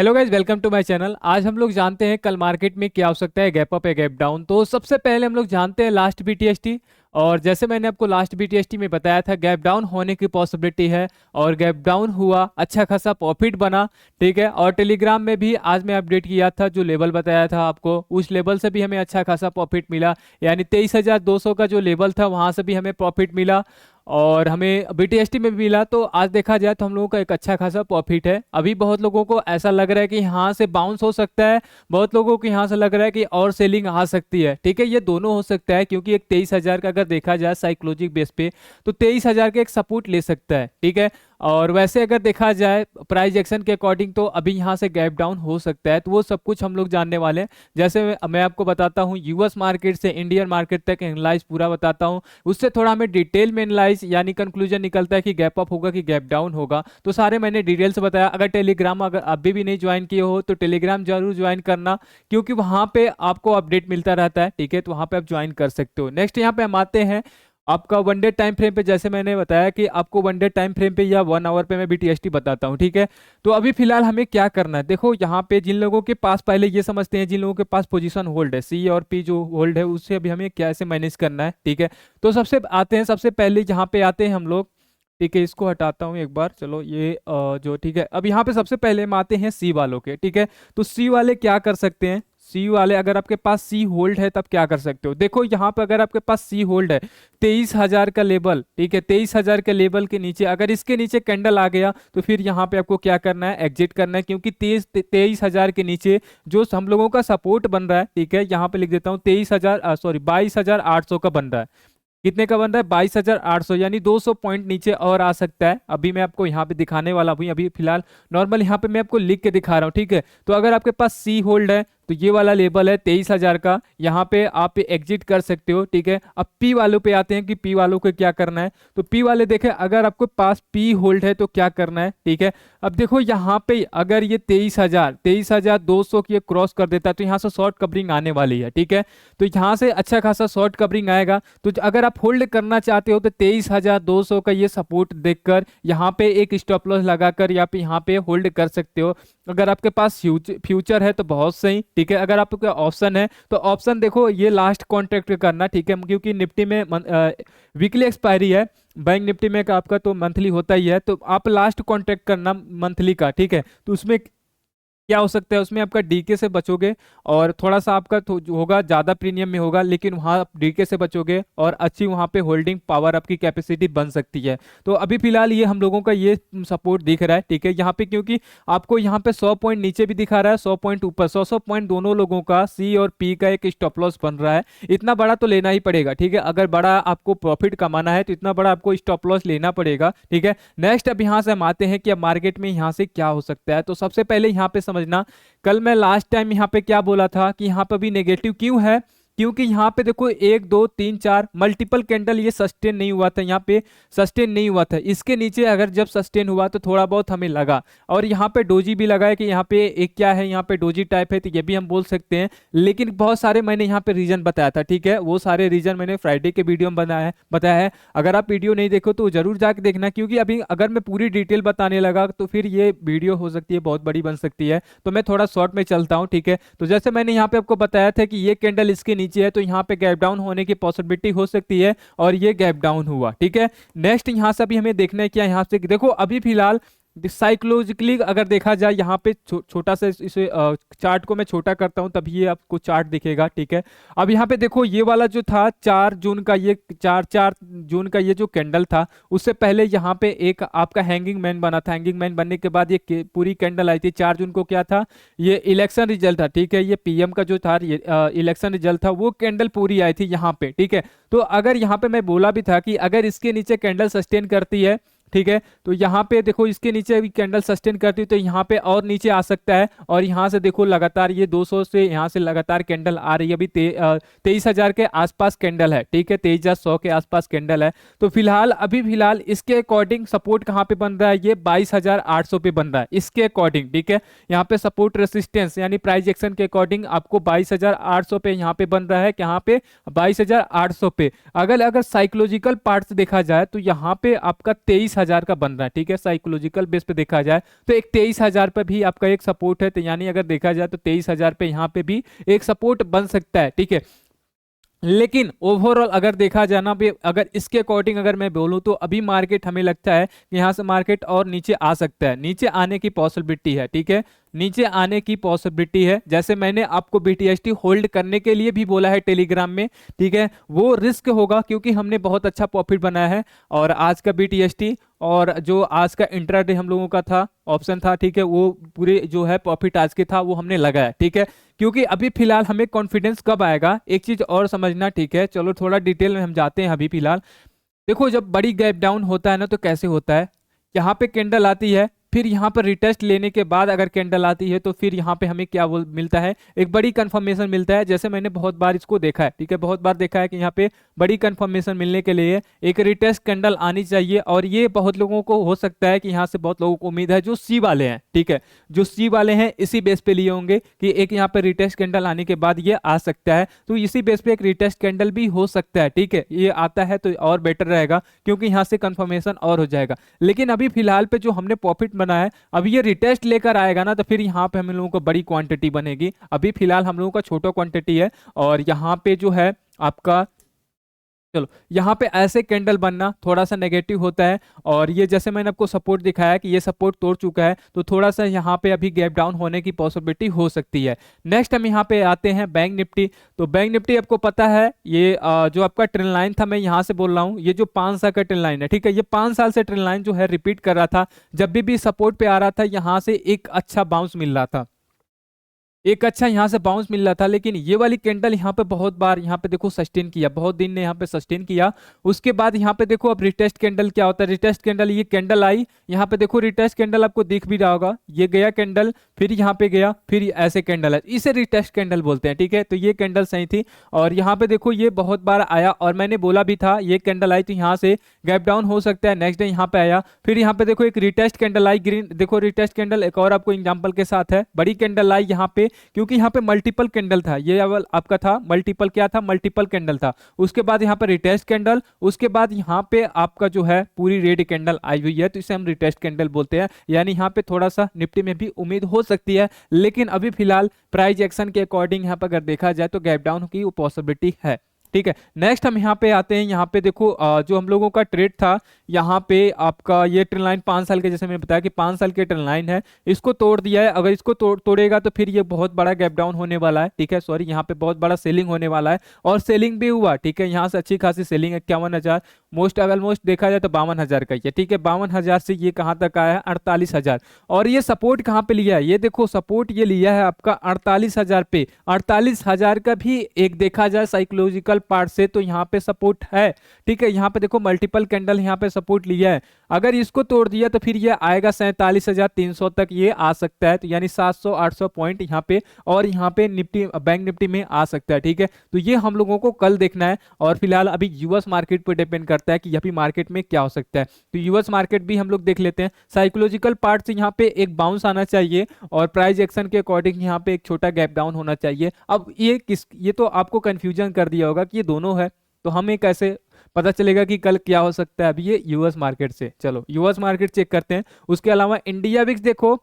Hello guys, welcome to my channel. आज हम लोग जानते हैं कल मार्केट में क्या हो सकता है, गैप अप या गैप डाउन। तो सबसे पहले हम लोग जानते हैं लास्ट बीटीएसटी। और जैसे मैंने आपको लास्ट बीटीएसटी में बताया था, गैप डाउन होने की पॉसिबिलिटी है और गैप डाउन हुआ, अच्छा खासा प्रॉफिट बना। ठीक है, और टेलीग्राम में भी आज मैं अपडेट किया था, जो लेवल बताया था आपको उस लेवल से भी हमें अच्छा खासा प्रॉफिट मिला। यानी 23,200 का जो लेवल था वहां से भी हमें प्रॉफिट मिला और हमें बीटीएसटी में भी मिला। तो आज देखा जाए तो हम लोगों का एक अच्छा खासा प्रॉफिट है। अभी बहुत लोगों को ऐसा लग रहा है कि यहाँ से बाउंस हो सकता है, बहुत लोगों को यहाँ से लग रहा है कि और सेलिंग आ सकती है। ठीक है, ये दोनों हो सकता है क्योंकि एक 23,000 का अगर देखा जाए साइकोलॉजिक बेस पे तो 23,000 का एक सपोर्ट ले सकता है। ठीक है, और वैसे अगर देखा जाए प्राइस एक्शन के अकॉर्डिंग तो अभी यहाँ से गैप डाउन हो सकता है। तो वो सब कुछ हम लोग जानने वाले हैं। जैसे मैं आपको बताता हूँ यूएस मार्केट से इंडियन मार्केट तक एनालाइज पूरा बताता हूँ, उससे थोड़ा हमें डिटेल में एनालाइज यानी कंक्लूजन निकलता है कि गैप अप होगा कि गैप डाउन होगा। तो सारे मैंने डिटेल से बताया। अगर टेलीग्राम अगर अभी भी नहीं ज्वाइन किए हो तो टेलीग्राम जरूर ज्वाइन करना, क्योंकि वहाँ पे आपको अपडेट मिलता रहता है। ठीक है, तो वहाँ पे आप ज्वाइन कर सकते हो। नेक्स्ट यहाँ पे हम आते हैं आपका वन डे टाइम फ्रेम पे। जैसे मैंने बताया कि आपको वन डे टाइम फ्रेम पे या 1 आवर पे मैं बीटीएसटी बताता हूँ। ठीक है, तो अभी फिलहाल हमें क्या करना है, देखो यहाँ पे जिन लोगों के पास, पहले ये समझते हैं जिन लोगों के पास पोजीशन होल्ड है, सी और पी जो होल्ड है, उससे अभी हमें कैसे मैनेज करना है। ठीक है, तो सबसे आते हैं, सबसे पहले यहाँ पे आते हैं हम लोग। ठीक है, इसको हटाता हूँ एक बार, चलो ये जो ठीक है, अब यहाँ पे सबसे पहले हम आते हैं सी वालों के। ठीक है, तो सी वाले क्या कर सकते हैं, सी वाले अगर आपके पास सी होल्ड है तब क्या कर सकते हो। देखो यहाँ पे अगर आपके पास सी होल्ड है, 23,000 का लेवल, ठीक है, 23,000 के लेवल के नीचे अगर इसके नीचे कैंडल आ गया तो फिर यहाँ पे आपको क्या करना है, एग्जिट करना है। क्योंकि 23,000 के नीचे जो हम लोगों का सपोर्ट बन रहा है, ठीक है, यहाँ पे लिख देता हूँ 23,000 सॉरी 22,800 का बन रहा है। कितने का बन रहा है, 22,800, यानी 200 पॉइंट नीचे और आ सकता है। अभी मैं आपको यहाँ पे दिखाने वाला हूँ, अभी फिलहाल नॉर्मल यहाँ पे मैं आपको लिख के दिखा रहा हूँ। ठीक है, तो अगर आपके पास सी होल्ड है तो ये वाला लेवल है 23,000 का, यहाँ पे आप एग्जिट कर सकते हो। ठीक है, अब पी वालों पे आते हैं कि पी वालों को क्या करना है। तो पी वाले देखें, अगर आपके पास पी होल्ड है तो क्या करना है। ठीक है, अब देखो यहाँ पे अगर ये 23,200 की क्रॉस कर देता है तो यहाँ से शॉर्ट कवरिंग आने वाली है। ठीक है, तो यहाँ से अच्छा खासा शॉर्ट कवरिंग आएगा। तो अगर आप होल्ड करना चाहते हो तो 23,200 का ये सपोर्ट देखकर यहाँ पे एक स्टॉप लॉस लगाकर या पे यहाँ पे होल्ड कर सकते हो। अगर आपके पास फ्यूचर है तो बहुत सही। ठीक है, अगर आपके ऑप्शन है तो ऑप्शन देखो ये लास्ट कॉन्ट्रैक्ट करना। ठीक है, क्योंकि निफ्टी में वीकली एक्सपायरी है, बैंक निफ्टी में का आपका तो मंथली होता ही है, तो आप लास्ट कॉन्ट्रैक्ट करना मंथली का। ठीक है, तो उसमें क्या हो सकता है, उसमें आपका डीके से बचोगे और थोड़ा सा आपका जो होगा ज्यादा प्रीमियम में होगा, लेकिन वहां आप डीके से बचोगे और अच्छी वहां पे होल्डिंग पावर आपकी कैपेसिटी बन सकती है। तो अभी फिलहाल ये हम लोगों का ये सपोर्ट दिख रहा है। ठीक है, यहाँ पे क्योंकि आपको यहाँ पे 100 पॉइंट नीचे भी दिखा रहा है, 100 पॉइंट ऊपर, 100 पॉइंट दोनों लोगों का सी और पी का एक स्टॉप लॉस बन रहा है। इतना बड़ा तो लेना ही पड़ेगा। ठीक है, अगर बड़ा आपको प्रॉफिट कमाना है तो इतना बड़ा आपको स्टॉप लॉस लेना पड़ेगा। ठीक है, नेक्स्ट अब यहाँ से हम आते हैं कि अब मार्केट में यहाँ से क्या हो सकता है। तो सबसे पहले यहाँ पे समझना, कल मैं लास्ट टाइम यहाँ पे क्या बोला था कि यहाँ पे भी नेगेटिव क्यों है, क्योंकि यहाँ पे देखो 1 2 3 4 मल्टीपल कैंडल ये सस्टेन नहीं हुआ था, यहाँ पे सस्टेन नहीं हुआ था। इसके नीचे अगर जब सस्टेन हुआ तो थोड़ा बहुत हमें लगा, और यहाँ पे डोजी भी लगा है कि यहाँ पे एक क्या है, यहाँ पे डोजी टाइप है, तो ये भी हम बोल सकते हैं। लेकिन बहुत सारे मैंने यहाँ पे रीजन बताया था। ठीक है, वो सारे रीजन मैंने फ्राइडे के वीडियो में बताया है। अगर आप वीडियो नहीं देखो तो जरूर जाके देखना, क्योंकि अभी अगर मैं पूरी डिटेल बताने लगा तो फिर ये वीडियो हो सकती है बहुत बड़ी बन सकती है। तो मैं थोड़ा शॉर्ट में चलता हूँ। ठीक है, तो जैसे मैंने यहाँ पे आपको बताया था कि ये कैंडल इसके नीचे है तो यहाँ पे गैप डाउन होने की पॉसिबिलिटी हो सकती है, और ये गैप डाउन हुआ। ठीक है, नेक्स्ट यहाँ से अभी हमें देखना है क्या, यहाँ से देखो अभी फिलहाल साइकोलॉजिकली अगर देखा जाए यहाँ पे छोटा सा इसे चार्ट को मैं छोटा करता हूँ तभी ये आपको चार्ट दिखेगा। ठीक है, अब यहाँ पे देखो ये वाला जो था 4 जून का, ये 4 जून का ये जो कैंडल था, उससे पहले यहाँ पे एक आपका हैंगिंग मैन बना था। हैंगिंग मैन बनने के बाद ये पूरी कैंडल आई थी। 4 जून को क्या था, ये इलेक्शन रिजल्ट था। ठीक है, ये पीएम का जो था इलेक्शन रिजल्ट था, वो कैंडल पूरी आई थी यहाँ पे। ठीक है, तो अगर यहाँ पे मैं बोला भी था कि अगर इसके नीचे कैंडल सस्टेन करती है, ठीक है, तो यहाँ पे देखो इसके नीचे भी कैंडल सस्टेन करती है तो यहाँ पे और नीचे आ सकता है। और यहाँ से देखो लगातार ये 200 से यहाँ से लगातार कैंडल आ रही है। अभी 23,000 के आसपास कैंडल है। ठीक है, 23,100 के आसपास कैंडल है। तो फिलहाल अभी फिलहाल इसके अकॉर्डिंग सपोर्ट कहाँ पे बन रहा है, ये 22,800 पे बन रहा है इसके अकॉर्डिंग। ठीक है, यहाँ पे सपोर्ट रेसिस्टेंस यानी प्राइस एक्शन के अकॉर्डिंग आपको 22,800 पे यहाँ पे बन रहा है, यहाँ पे 22,800 पे। अगर साइकोलॉजिकल पार्ट से देखा जाए तो यहाँ पे आपका 23,000 23,000 का बन रहा है, ठीक है। साइकोलॉजिकल बेस पे देखा जाए तो एक 23,000 पे भी आपका एक सपोर्ट है, तो यानी अगर देखा जाए तो 23,000 पे यहाँ पे भी एक सपोर्ट बन सकता है, ठीक है। लेकिन ओवरऑल अगर देखा जाए ना भी, अगर इसके अकॉर्डिंग अगर मैं बोलूं तो अभी मार्केट हमें लगता है कि यहाँ से मार्केट और नीचे आ सकता है, नीचे आने की पॉसिबिलिटी है, ठीक है। नीचे आने की पॉसिबिलिटी है, जैसे मैंने आपको बीटीएसटी होल्ड करने के लिए भी बोला है टेलीग्राम में, ठीक है। वो रिस्क होगा क्योंकि हमने बहुत अच्छा प्रॉफिट बनाया है, और आज का बीटीएसटी और जो आज का इंट्राडे हम लोगों का था ऑप्शन था, ठीक है, वो पूरे जो है प्रॉफिट आज के था वो हमने लगाया, ठीक है। क्योंकि अभी फिलहाल हमें कॉन्फिडेंस कब आएगा, एक चीज और समझना, ठीक है। चलो थोड़ा डिटेल में हम जाते हैं। अभी फिलहाल देखो, जब बड़ी गैप डाउन होता है ना तो कैसे होता है, यहाँ पे कैंडल आती है, फिर यहाँ पर रिटेस्ट लेने के बाद अगर कैंडल आती है तो फिर यहाँ पे हमें क्या मिलता है, एक बड़ी कंफर्मेशन मिलता है। जैसे मैंने बहुत बार इसको देखा है, ठीक है, बहुत बार देखा है कि यहाँ पे बड़ी कंफर्मेशन मिलने के लिए एक रिटेस्ट कैंडल आनी चाहिए, और ये बहुत लोगों को हो सकता है कि यहाँ से बहुत लोगों को उम्मीद है जो सी वाले हैं, ठीक है, जो सी वाले हैं इसी बेस पे लिए होंगे कि एक यहाँ पे रिटेस्ट कैंडल आने के बाद ये आ सकता है, तो इसी बेस पे एक रिटेस्ट कैंडल भी हो सकता है, ठीक है। ये आता है तो और बेटर रहेगा क्योंकि यहाँ से कंफर्मेशन और हो जाएगा। लेकिन अभी फिलहाल पे जो हमने प्रॉफिट बना है, अब ये रिटेस्ट लेकर आएगा ना तो फिर यहाँ पे हम लोगों को बड़ी क्वांटिटी बनेगी। अभी फिलहाल हम लोगों का छोटा क्वांटिटी है, और यहाँ पे जो है आपका, चलो यहाँ पे ऐसे कैंडल बनना थोड़ा सा नेगेटिव होता है, और ये जैसे मैंने आपको सपोर्ट दिखाया कि ये सपोर्ट तोड़ चुका है, तो थोड़ा सा यहाँ पे अभी गैप डाउन होने की पॉसिबिलिटी हो सकती है। नेक्स्ट हम यहाँ पे आते हैं बैंक निफ्टी। तो बैंक निफ्टी आपको पता है ये जो आपका ट्रेंड लाइन था, मैं यहाँ से बोल रहा हूँ, ये जो 5 साल का ट्रेंड लाइन है, ठीक है, ये 5 साल से ट्रेंड लाइन जो है रिपीट कर रहा था। जब भी सपोर्ट पे आ रहा था यहाँ से एक अच्छा बाउंस मिल रहा था, एक अच्छा यहाँ से बाउंस मिल रहा था। लेकिन ये वाली कैंडल यहाँ पे बहुत बार यहाँ पे देखो सस्टेन किया, बहुत दिन ने यहाँ पे सस्टेन किया। उसके बाद यहाँ पे देखो अब रिटेस्ट कैंडल क्या होता है, रिटेस्ट कैंडल, ये कैंडल आई यहाँ पे देखो, रिटेस्ट कैंडल आपको दिख भी रहा होगा, ये गया कैंडल, फिर यहाँ पे गया, फिर ऐसे कैंडल है, इसे रिटेस्ट कैंडल बोलते हैं, ठीक है। तो ये कैंडल सही थी, और यहाँ पे देखो ये बहुत बार आया, और मैंने बोला भी था ये कैंडल आई तो यहाँ से गैप डाउन हो सकता है। नेक्स्ट डे यहाँ पे आया, फिर यहाँ पे देखो एक रिटेस्ट कैंडल आई ग्रीन, देखो रिटेस्ट कैंडल एक और आपको एग्जांपल के साथ है, बड़ी कैंडल आई यहाँ पे, क्योंकि यहाँ पे मल्टीपल कैंडल था, ये आपका था मल्टीपल, क्या था, मल्टीपल कैंडल था। उसके बाद यहाँ पे रिटेस्ट कैंडल, उसके बाद यहाँ पे आपका जो है पूरी रेड कैंडल आई हुई है, तो इसे हम रिटेस्ट कैंडल बोलते हैं। यानी यहाँ पे थोड़ा सा निफ्टी में भी उम्मीद हो सकती है, लेकिन अभी फिलहाल प्राइस एक्शन के अकॉर्डिंग यहाँ पर अगर देखा जाए तो गैप डाउन की पॉसिबिलिटी है, ठीक है। नेक्स्ट हम यहाँ पे आते हैं, यहाँ पे देखो जो हम लोगों का ट्रेड था, यहाँ पे आपका ये ट्रेंड लाइन 5 साल के, जैसे मैंने बताया कि 5 साल के ट्रेंड लाइन है, इसको तोड़ दिया है। अगर इसको तोड़ेगा तो फिर ये बहुत बड़ा गैप डाउन होने वाला है, ठीक है, सॉरी, यहाँ पे बहुत बड़ा सेलिंग होने वाला है, और सेलिंग भी हुआ, ठीक है। यहाँ से अच्छी खासी सेलिंग, 51,000, मोस्ट ऑलमोस्ट देखा जाए तो 52,000 का ही है, ठीक है। 52,000 से ये कहाँ तक आया है, 48,000, और ये सपोर्ट कहाँ पे लिया है, ये देखो सपोर्ट ये लिया है आपका 48,000 पे। 48,000 का भी एक देखा जाए साइकोलॉजिकल पार्ट से तो यहाँ पे सपोर्ट है, ठीक है। यहाँ पे देखो मल्टीपल कैंडल यहाँ पे सपोर्ट लिया है, अगर इसको तोड़ दिया तो फिर ये आएगा 47,300 तक ये आ सकता है, तो यानी 700-800 पॉइंट यहाँ पे, और यहाँ पे निफ्टी, बैंक निफ्टी में आ सकता है, ठीक है। तो ये हम लोगों को कल देखना है, और फिलहाल अभी यूएस मार्केट पर डिपेंड करता है कि अभी मार्केट में क्या हो सकता है। तो यूएस मार्केट भी हम लोग देख लेते हैं, साइकोलॉजिकल पार्ट से यहाँ पे एक बाउंस आना चाहिए, और प्राइस एक्शन के अकॉर्डिंग यहाँ पे एक छोटा गैप डाउन होना चाहिए। अब ये तो आपको कंफ्यूजन कर दिया होगा कि ये दोनों है, तो हमें कैसे पता चलेगा कि कल क्या हो सकता है। अभी ये यूएस मार्केट से, चलो यूएस मार्केट चेक करते हैं। उसके अलावा इंडिया विक्स देखो,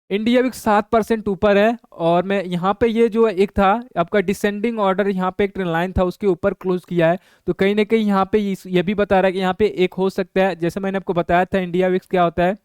इंडिया विक्स 7% ऊपर है, और मैं यहाँ पे ये जो एक था आपका डिसेंडिंग ऑर्डर, यहाँ पे एक ट्रेंड लाइन था उसके ऊपर क्लोज किया है, तो कहीं ना कहीं यहाँ पे ये भी बता रहा है कि यहाँ पे एक हो सकता है। जैसे मैंने आपको बताया था इंडिया विक्स क्या होता है,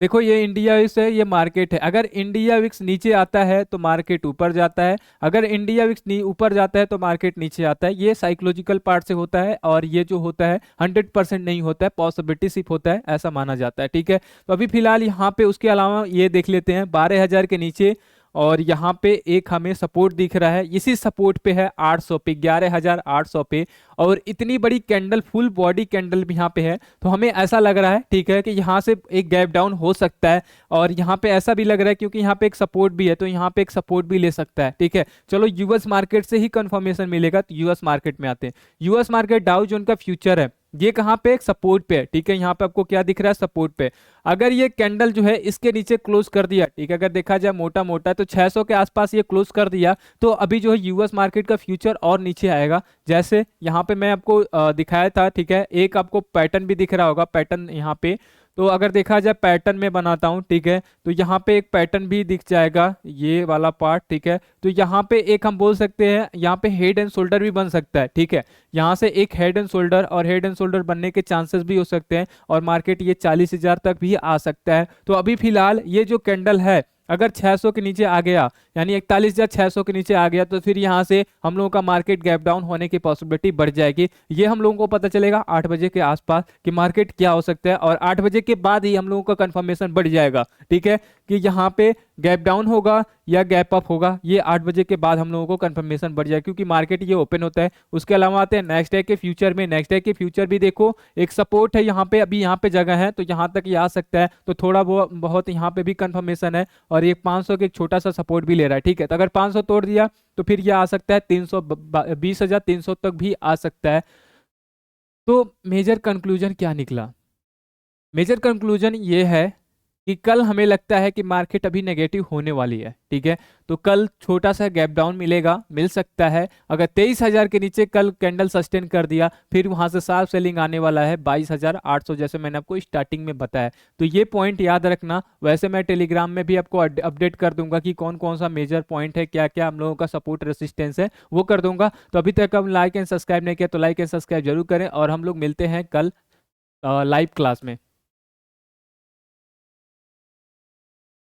देखो ये इंडिया विक्स है, ये मार्केट है, अगर इंडिया विक्स नीचे आता है तो मार्केट ऊपर जाता है, अगर इंडिया विक्स ऊपर जाता है तो मार्केट नीचे आता है। ये साइकोलॉजिकल पार्ट से होता है, और ये जो होता है 100% नहीं होता है, पॉसिबिलिटी सिर्फ होता है, ऐसा माना जाता है, ठीक है। तो अभी फिलहाल यहाँ पे उसके अलावा ये देख लेते हैं 12,000 के नीचे, और यहाँ पे एक हमें सपोर्ट दिख रहा है, इसी सपोर्ट पे है 800 पे, 11,800 पे, और इतनी बड़ी कैंडल, फुल बॉडी कैंडल भी यहाँ पे है, तो हमें ऐसा लग रहा है, ठीक है, कि यहाँ से एक गैप डाउन हो सकता है। और यहाँ पे ऐसा भी लग रहा है क्योंकि यहाँ पे एक सपोर्ट भी है, तो यहाँ पे एक सपोर्ट भी ले सकता है, ठीक है। चलो यूएस मार्केट से ही कंफर्मेशन मिलेगा, तो यूएस मार्केट में आते हैं। यूएस मार्केट डाउ जोन का फ्यूचर है, ये कहाँ पे, सपोर्ट पे है, ठीक है। यहाँ पे आपको क्या दिख रहा है, सपोर्ट पे। अगर ये कैंडल जो है इसके नीचे क्लोज कर दिया, ठीक है, अगर देखा जाए मोटा मोटा तो 600 के आसपास ये क्लोज कर दिया, तो अभी जो है यूएस मार्केट का फ्यूचर और नीचे आएगा। जैसे यहाँ पे मैं आपको दिखाया था, ठीक है, एक आपको पैटर्न भी दिख रहा होगा, पैटर्न यहाँ पे। तो अगर देखा जाए पैटर्न में बनाता हूँ, ठीक है, तो यहाँ पे एक पैटर्न भी दिख जाएगा, ये वाला पार्ट, ठीक है। तो यहाँ पे एक हम बोल सकते हैं, यहाँ पे हेड एंड शोल्डर भी बन सकता है, ठीक है। यहाँ से एक हेड एंड शोल्डर, और हेड एंड शोल्डर बनने के चांसेस भी हो सकते हैं, और मार्केट ये 40,000 तक भी आ सकता है। तो अभी फिलहाल ये जो कैंडल है, अगर 600 के नीचे आ गया, यानी 41,600 के नीचे आ गया, तो फिर यहाँ से हम लोगों का मार्केट गैप डाउन होने की पॉसिबिलिटी बढ़ जाएगी। ये हम लोगों को पता चलेगा 8 बजे के आसपास कि मार्केट क्या हो सकता है, और 8 बजे के बाद ही हम लोगों का कंफर्मेशन बढ़ जाएगा, ठीक है, कि यहाँ पे गैप डाउन होगा या गैप अप होगा। ये 8 बजे के बाद हम लोगों को कंफर्मेशन बढ़ जाएगा, क्योंकि मार्केट ये ओपन होता है। उसके अलावा आते हैं नेक्स्ट डे के फ्यूचर में। नेक्स्ट डे के फ्यूचर भी देखो, एक सपोर्ट है यहाँ पे, अभी यहाँ पे जगह है, तो यहाँ तक ये आ सकता है, तो थोड़ा बहुत यहाँ पे भी कंफर्मेशन है, और ये 500 के एक छोटा सा सपोर्ट भी ले रहा है, ठीक है। तो अगर 500 तोड़ दिया तो फिर ये आ सकता है 20,300 तक भी आ सकता है। तो मेजर कंक्लूजन क्या निकला? मेजर कंक्लूजन ये है कि कल हमें लगता है कि मार्केट अभी नेगेटिव होने वाली है, ठीक है। तो कल छोटा सा गैप डाउन मिल सकता है। अगर 23,000 के नीचे कल कैंडल सस्टेन कर दिया, फिर वहां से शार्प सेलिंग आने वाला है 22,800, जैसे मैंने आपको स्टार्टिंग में बताया। तो ये पॉइंट याद रखना। वैसे मैं टेलीग्राम में भी आपको अपडेट कर दूंगा कि कौन कौन सा मेजर पॉइंट है, क्या क्या हम लोगों का सपोर्ट रेसिस्टेंस है, वो कर दूंगा। तो अभी तक हम लाइक एंड सब्सक्राइब नहीं किया तो लाइक एंड सब्सक्राइब जरूर करें, और हम लोग मिलते हैं कल लाइव क्लास में।